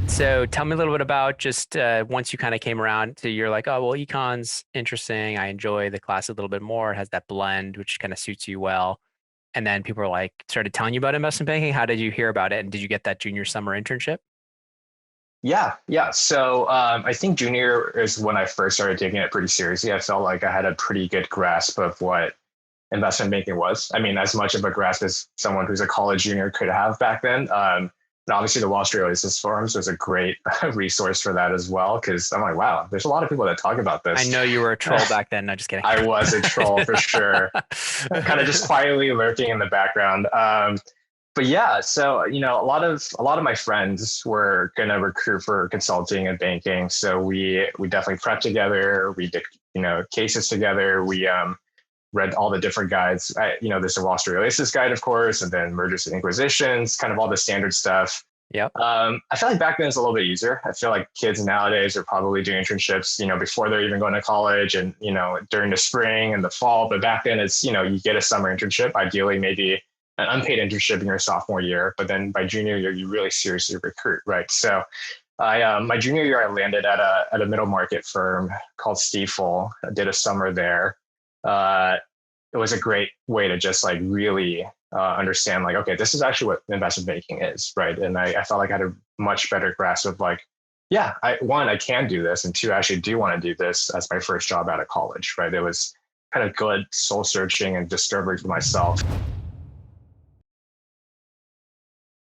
So tell me a little bit about just once you kind of came around to you're like, oh, well, econ's interesting. I enjoy the class a little bit more. It has that blend, which kind of suits you well. And then people were like, started telling you about investment banking. How did you hear about it? And did you get that junior summer internship? Yeah. So I think junior is when I first started taking it pretty seriously. I felt like I had a pretty good grasp of what investment banking was. I mean, as much of a grasp as someone who's a college junior could have back then. And obviously, the Wall Street Oasis forums was a great resource for that as well. Because I'm like, wow, there's a lot of people that talk about I this. know you were a troll back then. No, just kidding. I was a troll for sure, kind of just quietly lurking in the background. But yeah, so a lot of my friends were gonna recruit for consulting and banking, so we definitely prepped together. We did cases together. We read all the different guides. There's a Wall Street Oasis guide, of course, and then mergers and acquisitions, kind of all the standard stuff. Yep. I feel like back then it's a little bit easier. I feel like kids nowadays are probably doing internships, before they're even going to college and, during the spring and the fall. But back then it's, you get a summer internship, ideally maybe an unpaid internship in your sophomore year. But then by junior year, you really seriously recruit, right? So my junior year, I landed at a middle market firm called Stiefel. I did a summer there. It was a great way to just like really understand like, okay, this is actually what investment banking is, right? And I felt like I had a much better grasp of like, yeah, I can do this, and two, I actually do want to do this as my first job out of college, right? It was kind of good soul searching and discovery for myself.